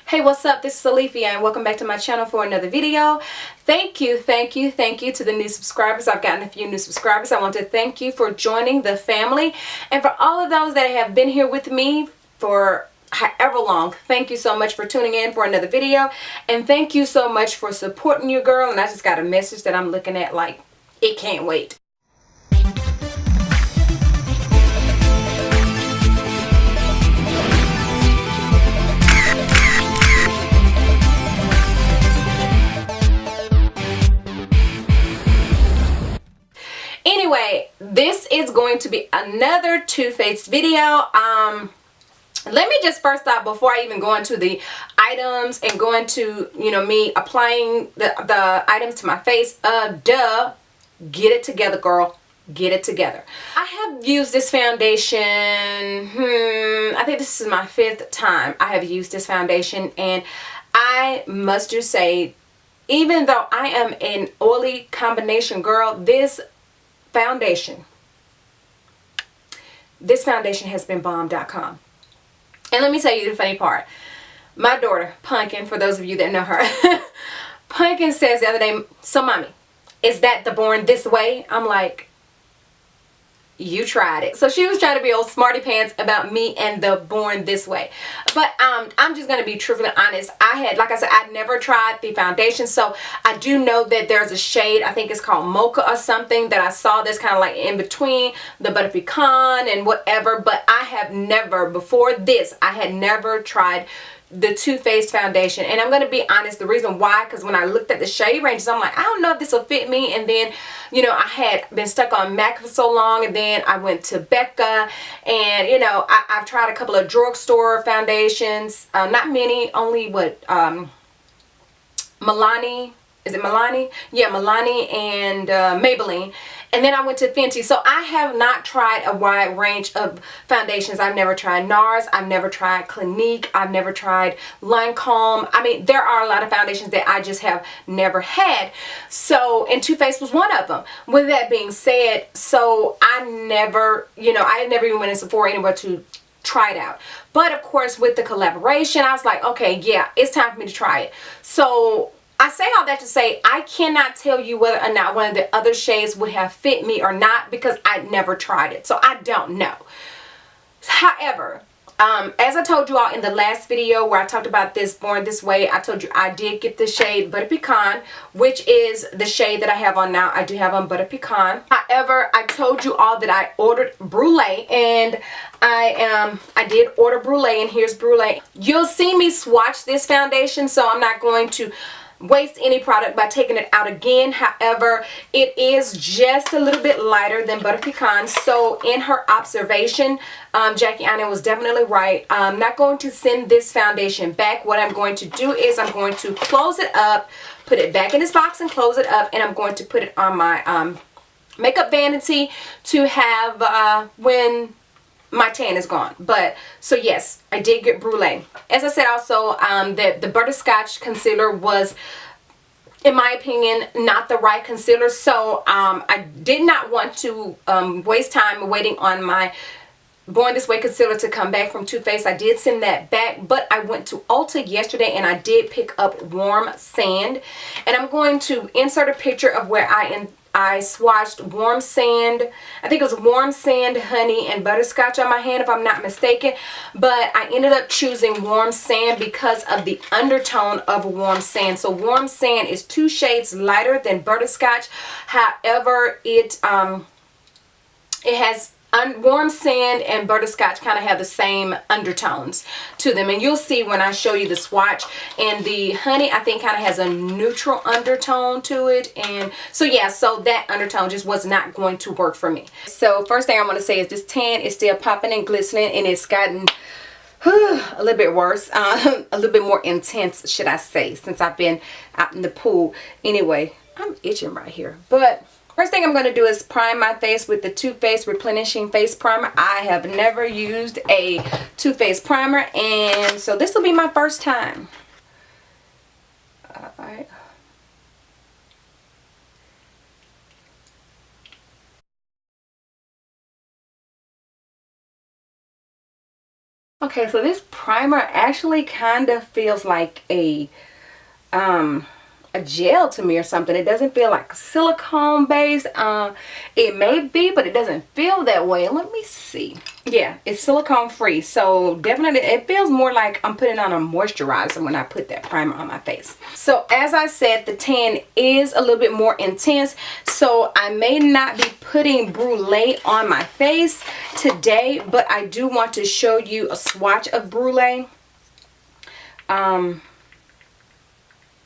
Hey, what's up? This is Alifia and welcome back to my channel for another video. Thank you to the new subscribers. I've gotten a few new subscribers. I want to thank you for joining the family, and for all of those that have been here with me for however long, thank you so much for tuning in for another video, and thank you so much for supporting your girl. And I just got a message that I'm looking at like it can't wait. Anyway, this is going to be another Too Faced video. Let me just first off, before I even go into the items and go into, me applying the items to my face, get it together, girl. Get it together. I have used this foundation, I think this is my 5th time I have used this foundation, and I must just say, even though I am an oily combination girl, this foundation has been bomb.com. And let me tell you the funny part. My daughter, Pumpkin, for those of you that know her, Pumpkin says the other day, "So mommy, is that the Born This Way?" I'm like, you tried it. So she was trying to be old smarty pants about me and the Born This Way. But I'm just going to be truthfully honest. Like I said, I never tried the foundation. So I do know that there's a shade, I think it's called Mocha or something, that I saw that's kind of like in between the Butter Pecan and whatever. But I have never, before this, I had never tried the Too Faced foundation. And I'm going to be honest, the reason why, because when I looked at the shade ranges, I'm like, I don't know if this will fit me. And then, I had been stuck on MAC for so long, and then I went to Becca, and I've tried a couple of drugstore foundations, not many, only what, Milani, is it Milani? Yeah, Milani and Maybelline. And then I went to Fenty. So I have not tried a wide range of foundations. I've never tried NARS. I've never tried Clinique. I've never tried Lancome. I mean, there are a lot of foundations that I just have never had. So, and Too Faced was one of them. With that being said, so I never, I never even went in Sephora anywhere to try it out. But of course, with the collaboration, I was like, okay, yeah, it's time for me to try it. So I say all that to say, I cannot tell you whether or not one of the other shades would have fit me or not, because I never tried it. So I don't know. However, as I told you all in the last video where I talked about this Born This Way, I told you I did get the shade Butter Pecan, which is the shade that I have on now. I do have on Butter Pecan. However, I told you all that I ordered Brulee, and I did order Brulee, and here's Brulee. You'll see me swatch this foundation, so I'm not going to waste any product by taking it out again. However, it is just a little bit lighter than Butter Pecan. So in her observation, Jackie Anna was definitely right. I'm not going to send this foundation back. What I'm going to do is I'm going to close it up, put it back in this box and close it up, and I'm going to put it on my makeup vanity to have when my tan is gone. But so yes, I did get Brulee. As I said also, the butterscotch concealer was, in my opinion, not the right concealer. So I did not want to waste time waiting on my Born This Way concealer to come back from Too Faced. I did send that back, but I went to Ulta yesterday and I did pick up Warm Sand, and I'm going to insert a picture of where I swatched Warm Sand. I think it was Warm Sand, Honey, and Butterscotch on my hand, if I'm not mistaken. But I ended up choosing Warm Sand because of the undertone of Warm Sand. So Warm Sand is 2 shades lighter than Butterscotch. However, it has Warm Sand and Butterscotch kind of have the same undertones to them, and you'll see when I show you the swatch. And the Honey, I think, kind of has a neutral undertone to it, and so yeah, so that undertone just was not going to work for me. So first thing I want to say is this tan is still popping and glistening, and it's gotten a little bit worse, a little bit more intense, should I say, since I've been out in the pool. Anyway, I'm itching right here, but first thing I'm going to do is prime my face with the Too Faced Replenishing Face Primer. I have never used a Too Faced primer, and so this will be my first time. Alright. Okay, so this primer actually kind of feels like a gel to me or something. It doesn't feel like silicone based. It may be, but it doesn't feel that way. Let me see. Yeah, it's silicone free, so definitely it feels more like I'm putting on a moisturizer when I put that primer on my face. So as I said, the tan is a little bit more intense, so I may not be putting brulee on my face today, but I do want to show you a swatch of brulee.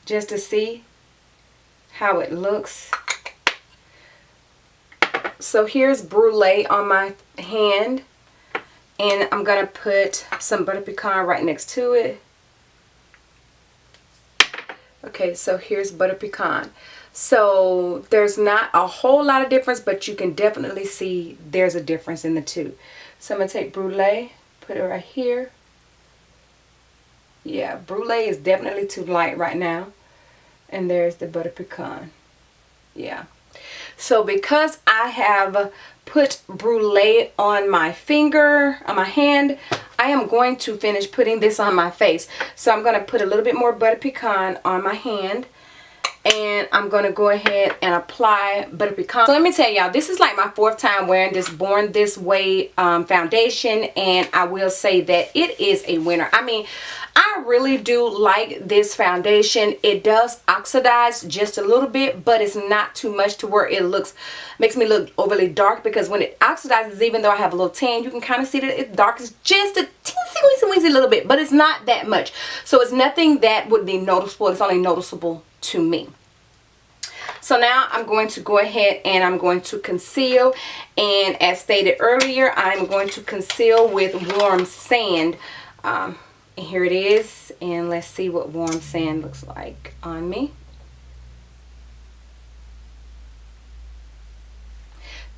Just to see how it looks. So here's brulee on my hand, and I'm gonna put some butter pecan right next to it. Okay, so here's butter pecan. So there's not a whole lot of difference, but you can definitely see there's a difference in the two. So I'm gonna take brulee, put it right here. Yeah, brulee is definitely too light right now. And there's the butter pecan. Yeah. So because I have put brulee on my finger, on my hand, I am going to finish putting this on my face. So I'm going to put a little bit more butter pecan on my hand. And I'm going to go ahead and apply butter pecan. So let me tell y'all, this is like my 4th time wearing this Born This Way foundation. And I will say that it is a winner. I mean, I really do like this foundation. It does oxidize just a little bit, but it's not too much to where it makes me look overly dark, because when it oxidizes, even though I have a little tan, you can kind of see that it darkens just a teensy little bit, but it's not that much. So it's nothing that would be noticeable. It's only noticeable to me. So now I'm going to go ahead and I'm going to conceal, and as stated earlier, I'm going to conceal with warm sand. And here it is, and let's see what warm sand looks like on me.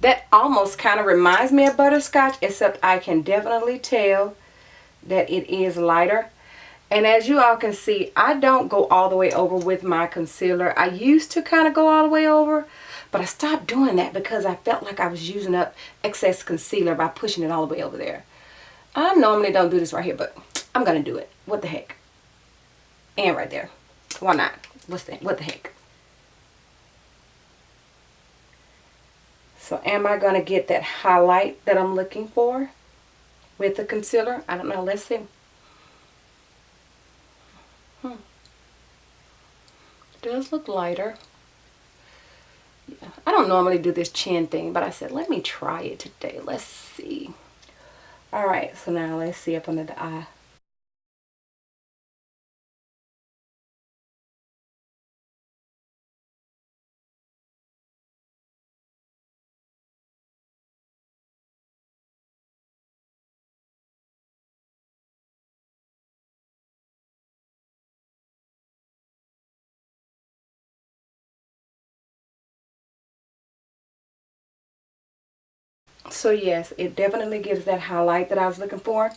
That almost kind of reminds me of butterscotch, except I can definitely tell that it is lighter. And as you all can see, I don't go all the way over with my concealer. I used to kind of go all the way over, but I stopped doing that because I felt like I was using up excess concealer by pushing it all the way over there. I normally don't do this right here, but I'm going to do it. What the heck? And right there. Why not? What the heck? So am I going to get that highlight that I'm looking for with the concealer? I don't know. Let's see. It does look lighter. Yeah. I don't normally do this chin thing, but I said, let me try it today. Let's see. Alright, so now let's see up under the eye. So yes, it definitely gives that highlight that I was looking for.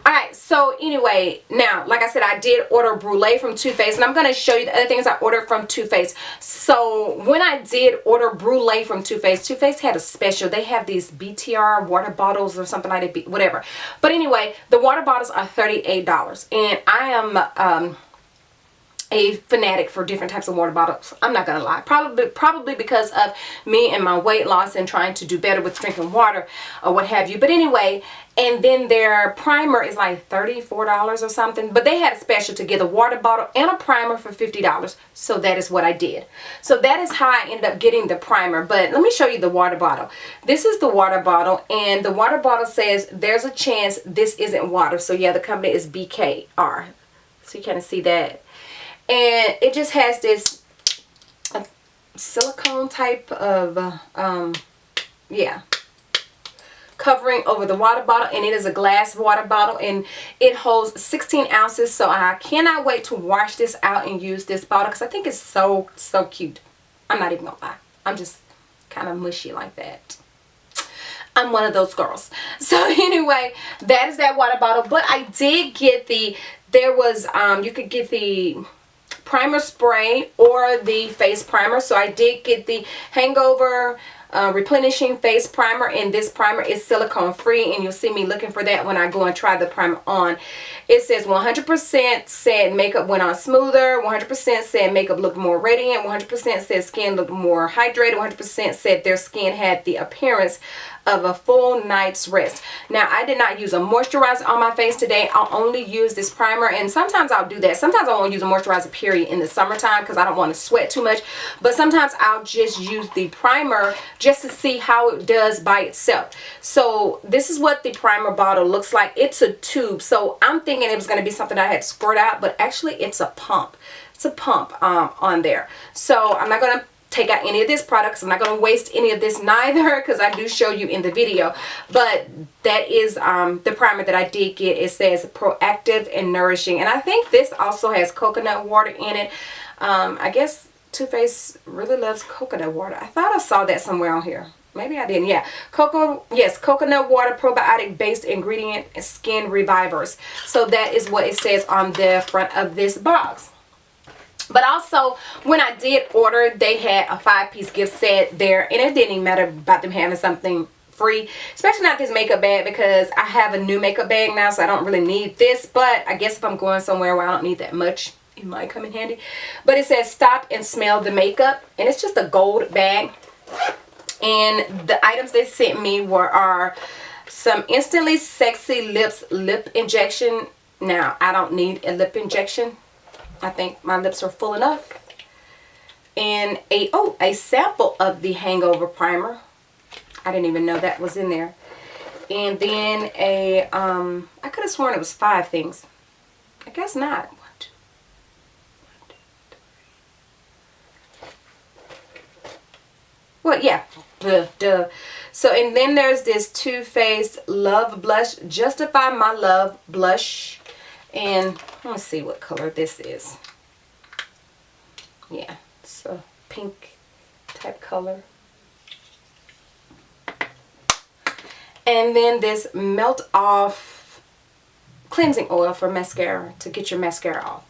Alright, so anyway, now, like I said, I did order brulee from Too Faced, and I'm going to show you the other things I ordered from Too Faced. So when I did order brulee from Too Faced had a special. They have these BTR water bottles or something like that, whatever. But anyway, the water bottles are $38, and I am a fanatic for different types of water bottles. I'm not gonna lie, probably because of me and my weight loss and trying to do better with drinking water or what have you. But anyway, and then their primer is like $34 or something, but they had a special to get a water bottle and a primer for $50, so that is what I did. So that is how I ended up getting the primer. But let me show you the water bottle. This is the water bottle, and the water bottle says there's a chance this isn't water. So yeah, the company is BKR, so you kind of see that. And it just has this silicone type of yeah, covering over the water bottle, and it is a glass water bottle, and it holds 16 ounces. So I cannot wait to wash this out and use this bottle, because I think it's so cute. I'm not even gonna lie, I'm just kind of mushy like that. I'm one of those girls. So anyway, that is that water bottle. But I did get there was you could get the primer spray or the face primer. So I did get the Hangover replenishing face primer, and this primer is silicone free, and you'll see me looking for that when I go and try the primer on. It says 100% said makeup went on smoother, 100% said makeup looked more radiant, 100% said skin looked more hydrated, 100% said their skin had the appearance of a full night's rest. Now, I did not use a moisturizer on my face today. I'll only use this primer, and sometimes I'll do that. Sometimes I won't use a moisturizer period in the summertime because I don't want to sweat too much, but sometimes I'll just use the primer just to see how it does by itself. So this is what the primer bottle looks like. It's a tube, so I'm thinking it was going to be something I had to squirt out, but actually it's a pump. It's a pump on there. So I'm not going to take out any of this product, so I'm not going to waste any of this neither, because I do show you in the video. But that is the primer that I did get. It says proactive and nourishing, and I think this also has coconut water in it. I guess Too Faced really loves coconut water. I thought I saw that somewhere on here. Maybe I didn't. Yeah, coconut water, probiotic based ingredient, skin revivers. So that is what it says on the front of this box. But also, when I did order, they had a 5-piece gift set there, and it didn't even matter about them having something free, especially not this makeup bag, because I have a new makeup bag now, so I don't really need this. But I guess if I'm going somewhere where I don't need that much, it might come in handy. But it says stop and smell the makeup, and it's just a gold bag. And the items they sent me are some Instantly Sexy Lips lip injection. Now, I don't need a lip injection. I think my lips are full enough. And a sample of the Hangover primer. I didn't even know that was in there. And then I could have sworn it was 5 things. I guess not. Well, yeah. Duh. So, and then there's this Too Faced Love Blush, Justify My Love Blush. And let's see what color this is. Yeah, it's a pink type color. And then this Melt Off cleansing oil for mascara, to get your mascara off.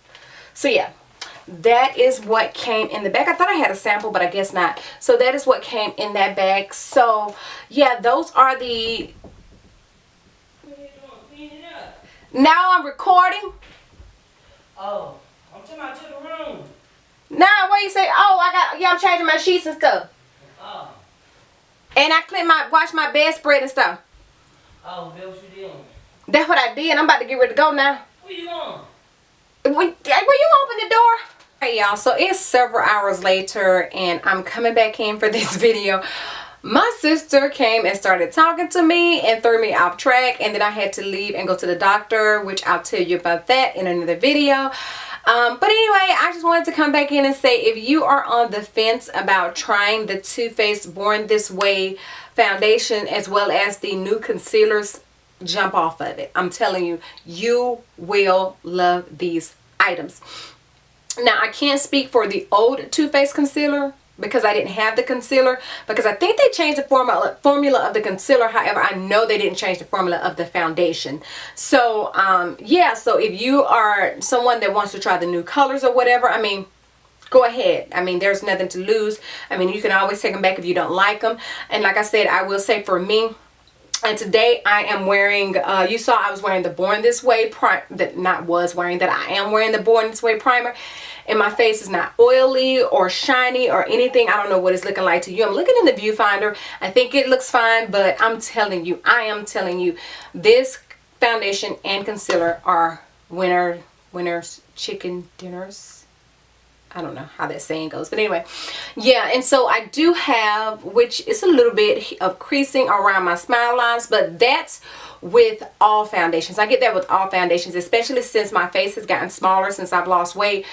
So yeah, that is what came in the bag. I thought I had a sample, but I guess not. So that is what came in that bag. So yeah, those are the... Now I'm recording. Oh, I'm talking about to the room. Nah, what you say? Oh, I'm changing my sheets and stuff. Oh. And I wash my bedspread and stuff. Oh, that's what you doing? That's what I did. I'm about to get ready to go now. Where you going? Will you open the door? Hey y'all, so it's several hours later and I'm coming back in for this video. My sister came and started talking to me and threw me off track, and then I had to leave and go to the doctor, which I'll tell you about that in another video. But anyway, I just wanted to come back in and say, if you are on the fence about trying the Too Faced Born This Way foundation as well as the new concealers, jump off of it. I'm telling you, you will love these items. Now, I can't speak for the old Too Faced concealer because I didn't have the concealer, because I think they changed the formula of the concealer. However, I know they didn't change the formula of the foundation. So yeah, so if you are someone that wants to try the new colors or whatever, I mean, go ahead. I mean, there's nothing to lose. I mean, you can always take them back if you don't like them. And like I said, I will say for me, and today I am wearing, you saw I was wearing the Born This Way primer, I am wearing the Born This Way primer. And my face is not oily or shiny or anything. I don't know what it's looking like to you. I'm looking in the viewfinder. I think it looks fine, but I'm telling you, I am telling you, this foundation and concealer are winners chicken dinners. I don't know how that saying goes, but anyway, yeah. And so I do have, which is a little bit of creasing around my smile lines, but that's with all foundations. I get that with all foundations, especially since my face has gotten smaller since I've lost weight.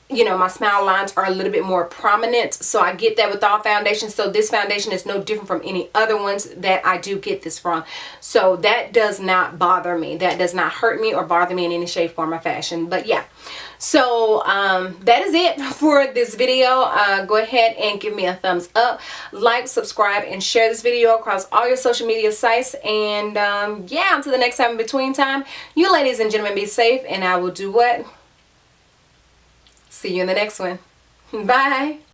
You know, my smile lines are a little bit more prominent, so I get that with all foundations. So this foundation is no different from any other ones that I do get this from. So that does not bother me. That does not hurt me or bother me in any shape, form, or fashion. But yeah, so that is it for this video. Go ahead and give me a thumbs up, like, subscribe, and share this video across all your social media sites. And yeah, until the next time in between time, you ladies and gentlemen be safe, and I will do what? See you in the next one. Bye.